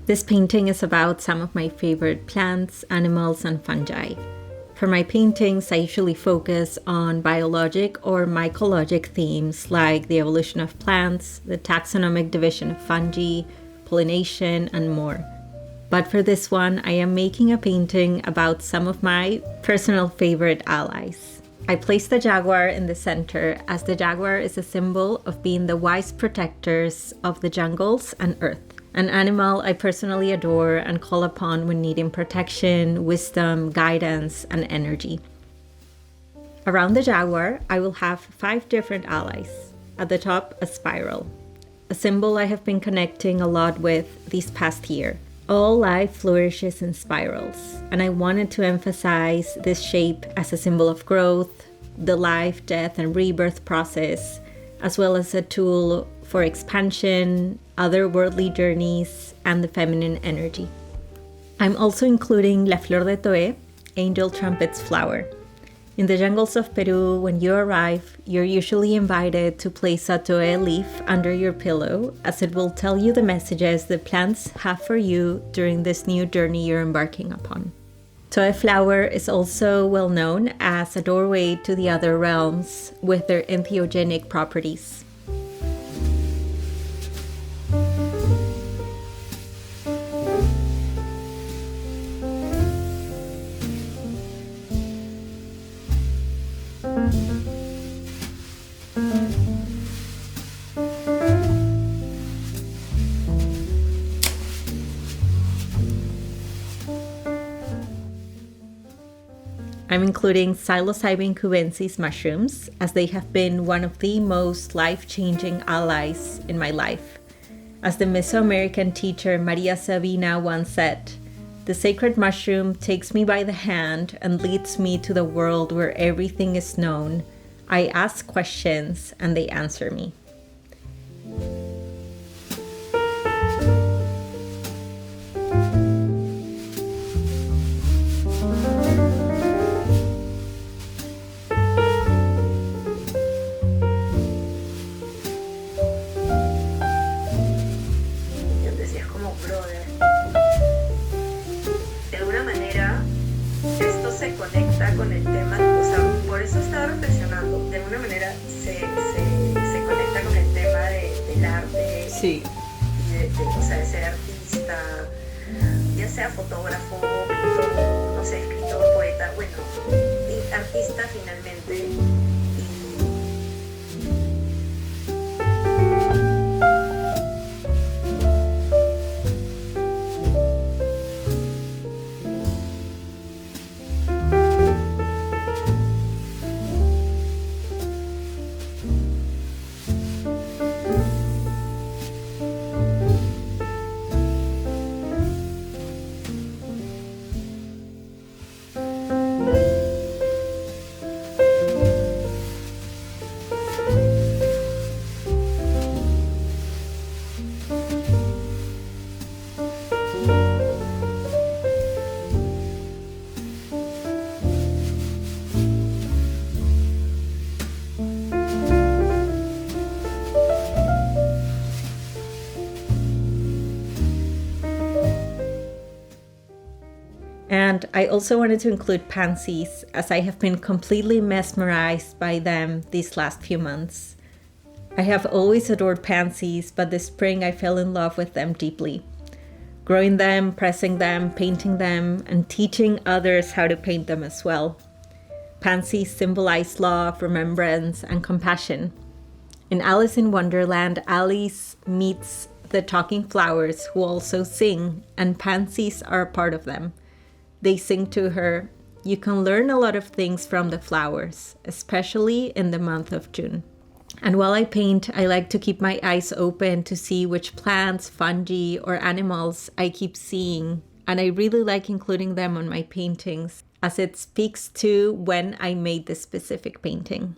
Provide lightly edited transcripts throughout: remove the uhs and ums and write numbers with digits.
This painting is about some of my favorite plants, animals, and fungi. For my paintings, I usually focus on biologic or mycologic themes like the evolution of plants, the taxonomic division of fungi, pollination, and more. But for this one, I am making a painting about some of my personal favorite allies. I placed the jaguar in the center as the jaguar is a symbol of being the wise protectors of the jungles and earth. An animal I personally adore and call upon when needing protection, wisdom, guidance, and energy. Around the jaguar, I will have 5 different allies. At the top, a spiral, a symbol I have been connecting a lot with this past year. All life flourishes in spirals, and I wanted to emphasize this shape as a symbol of growth, the life, death, and rebirth process, as well as a tool for expansion, otherworldly journeys, and the feminine energy. I'm also including La Flor de Toé, Angel Trumpet's flower. In the jungles of Peru, when you arrive, you're usually invited to place a toé leaf under your pillow, as it will tell you the messages the plants have for you during this new journey you're embarking upon. Toé flower is also well known as a doorway to the other realms with their entheogenic properties. I'm including psilocybin cubensis mushrooms as they have been one of the most life-changing allies in my life. As the Mesoamerican teacher Maria Sabina once said, "The sacred mushroom takes me by the hand and leads me to the world where everything is known. I ask questions and they answer me." Conecta con el tema, o sea, por eso estaba reflexionando, de alguna manera se conecta con el tema del arte, sí. O sea, de ser artista, ya sea fotógrafo, pintor, no sé, escritor, poeta, bueno, artista finalmente. And I also wanted to include pansies, as I have been completely mesmerized by them these last few months. I have always adored pansies, but this spring I fell in love with them deeply. Growing them, pressing them, painting them, and teaching others how to paint them as well. Pansies symbolize love, remembrance, and compassion. In Alice in Wonderland, Alice meets the talking flowers who also sing, and pansies are a part of them. They sing to her, "You can learn a lot of things from the flowers, especially in the month of June." And while I paint, I like to keep my eyes open to see which plants, fungi, or animals I keep seeing. And I really like including them on my paintings, as it speaks to when I made this specific painting.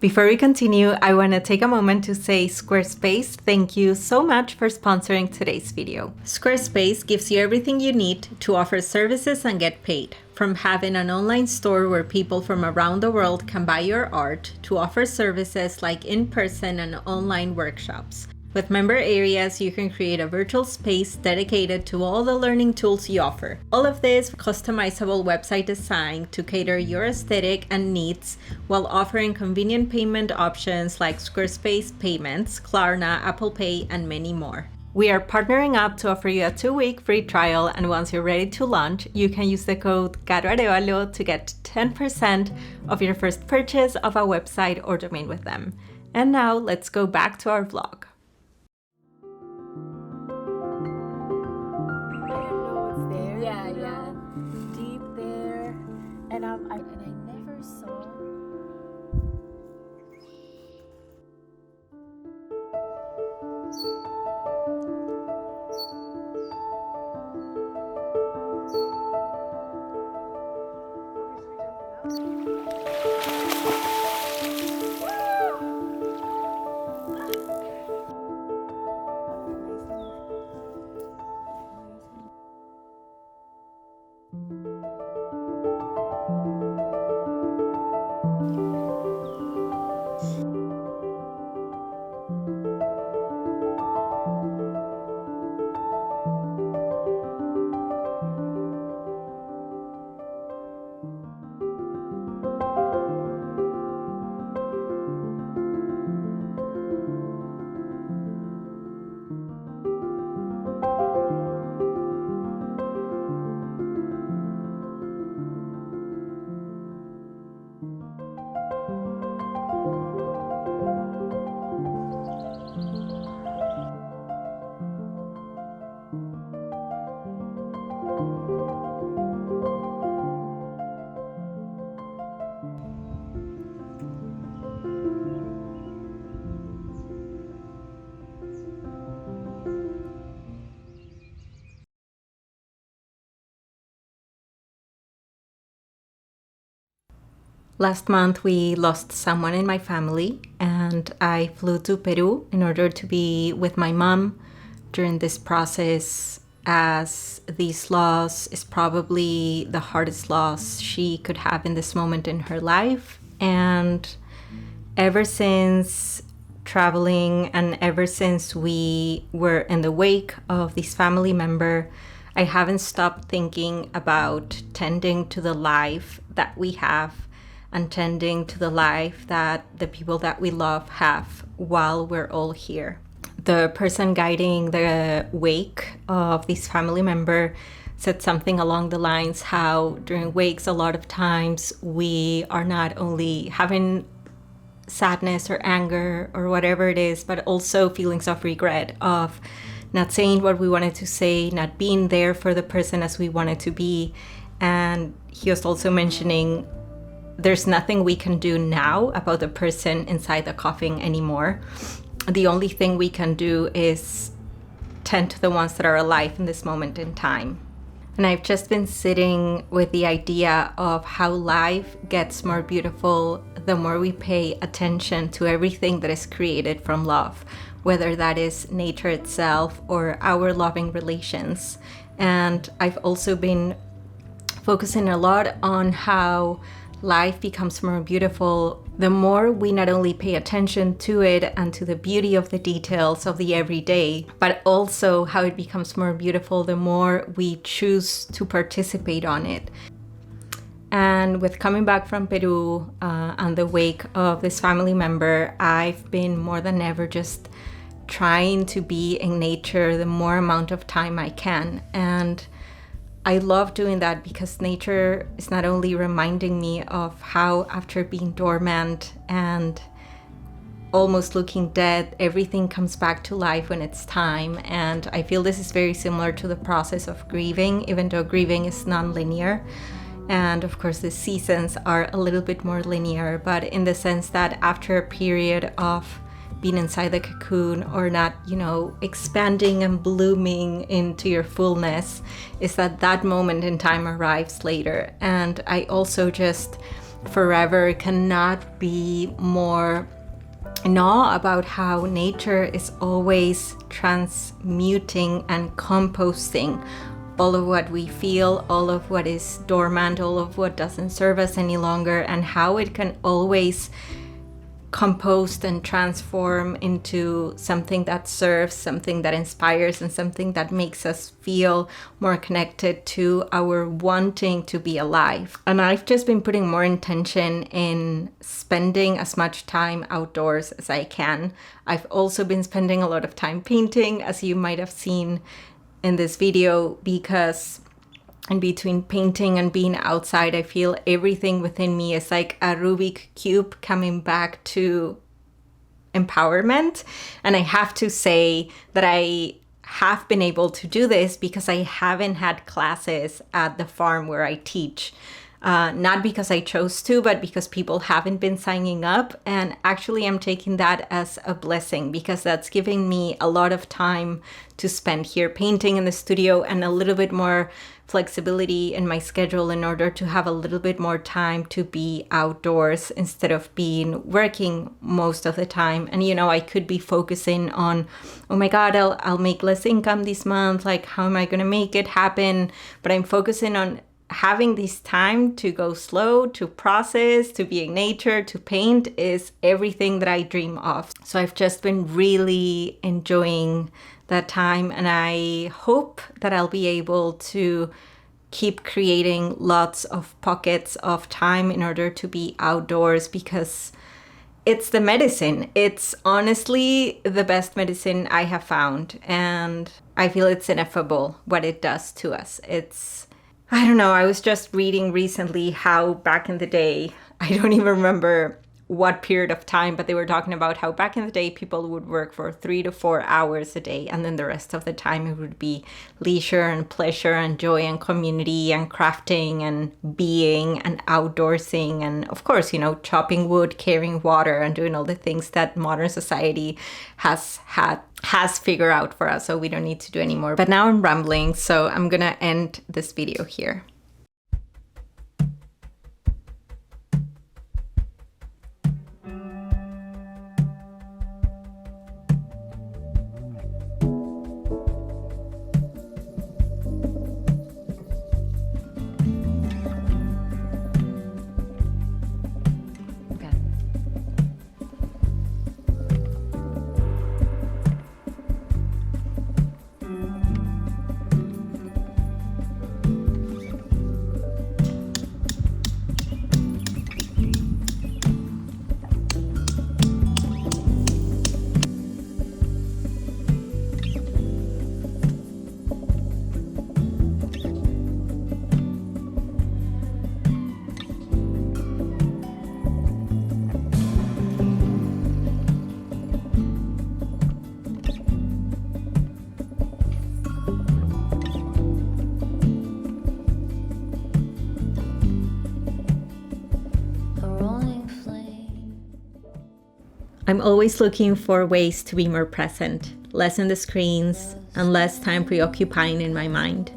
Before we continue, I want to take a moment to say Squarespace, thank you so much for sponsoring today's video. Squarespace gives you everything you need to offer services and get paid. From having an online store where people from around the world can buy your art, to offer services like in-person and online workshops. With member areas, you can create a virtual space dedicated to all the learning tools you offer. All of this customizable website design to cater your aesthetic and needs while offering convenient payment options like Squarespace Payments, Klarna, Apple Pay, and many more. We are partnering up to offer you a 2-week free trial, and once you're ready to launch, you can use the code Arevalo to get 10% of your first purchase of a website or domain with them. And now let's go back to our vlog. Yeah, deep there, and I never saw. Last month, we lost someone in my family, and I flew to Peru in order to be with my mom during this process, as this loss is probably the hardest loss she could have in this moment in her life. And ever since traveling and ever since we were in the wake of this family member, I haven't stopped thinking about tending to the life that we have and tending to the life that the people that we love have while we're all here. The person guiding the wake of this family member said something along the lines how during wakes a lot of times we are not only having sadness or anger or whatever it is, but also feelings of regret of not saying what we wanted to say, not being there for the person as we wanted to be. And he was also mentioning there's nothing we can do now about the person inside the coffin anymore. The only thing we can do is tend to the ones that are alive in this moment in time. And I've just been sitting with the idea of how life gets more beautiful the more we pay attention to everything that is created from love, whether that is nature itself or our loving relations. And I've also been focusing a lot on how life becomes more beautiful the more we not only pay attention to it and to the beauty of the details of the everyday, but also how it becomes more beautiful the more we choose to participate on it. And with coming back from Peru and the wake of this family member, I've been more than ever just trying to be in nature the more amount of time I can. And I love doing that because nature is not only reminding me of how after being dormant and almost looking dead, everything comes back to life when it's time. And I feel this is very similar to the process of grieving, even though grieving is non-linear. And of course the seasons are a little bit more linear, but in the sense that after a period of being inside the cocoon or not, expanding and blooming into your fullness, is that moment in time arrives later. And I also just forever cannot be more in awe about how nature is always transmuting and composting all of what we feel, all of what is dormant, all of what doesn't serve us any longer, and how it can always compost and transform into something that serves, something that inspires, and something that makes us feel more connected to our wanting to be alive. And I've just been putting more intention in spending as much time outdoors as I can. I've also been spending a lot of time painting, as you might have seen in this video, because in between painting and being outside, I feel everything within me is like a Rubik cube coming back to empowerment. And I have to say that I have been able to do this because I haven't had classes at the farm where I teach. Not because I chose to, but because people haven't been signing up. And actually, I'm taking that as a blessing, because that's giving me a lot of time to spend here painting in the studio and a little bit more flexibility in my schedule in order to have a little bit more time to be outdoors instead of being working most of the time. And I could be focusing on, oh my God, I'll make less income this month. Like, how am I going to make it happen? But I'm focusing on having this time to go slow, to process, to be in nature, to paint is everything that I dream of. So I've just been really enjoying that time, and I hope that I'll be able to keep creating lots of pockets of time in order to be outdoors, because it's the medicine. It's honestly the best medicine I have found, and I feel it's ineffable what it does to us. I don't know, I was just reading recently how back in the day, I don't even remember what period of time, but they were talking about how back in the day people would work for 3 to 4 hours a day, and then the rest of the time it would be leisure and pleasure and joy and community and crafting and being and outdoorsing, and of course, chopping wood, carrying water, and doing all the things that modern society has figured out for us, so we don't need to do anymore. But now I'm rambling, so I'm gonna end this video here. I'm always looking for ways to be more present, less in the screens, and less time preoccupying in my mind.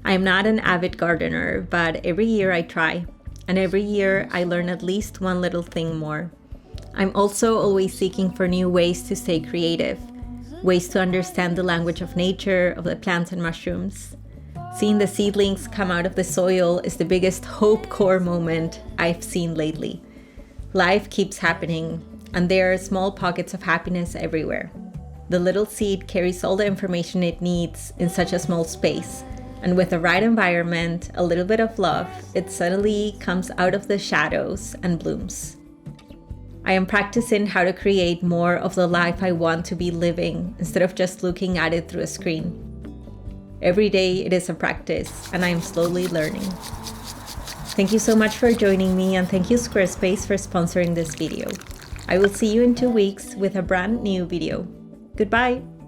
I am not an avid gardener, but every year I try, and every year I learn at least one little thing more. I'm also always seeking for new ways to stay creative, ways to understand the language of nature, of the plants and mushrooms. Seeing the seedlings come out of the soil is the biggest hope core moment I've seen lately. Life keeps happening, and there are small pockets of happiness everywhere. The little seed carries all the information it needs in such a small space, and with the right environment, a little bit of love, it suddenly comes out of the shadows and blooms. I am practicing how to create more of the life I want to be living instead of just looking at it through a screen. Every day it is a practice, and I am slowly learning. Thank you so much for joining me, and thank you Squarespace for sponsoring this video. I will see you in 2 weeks with a brand new video. Goodbye!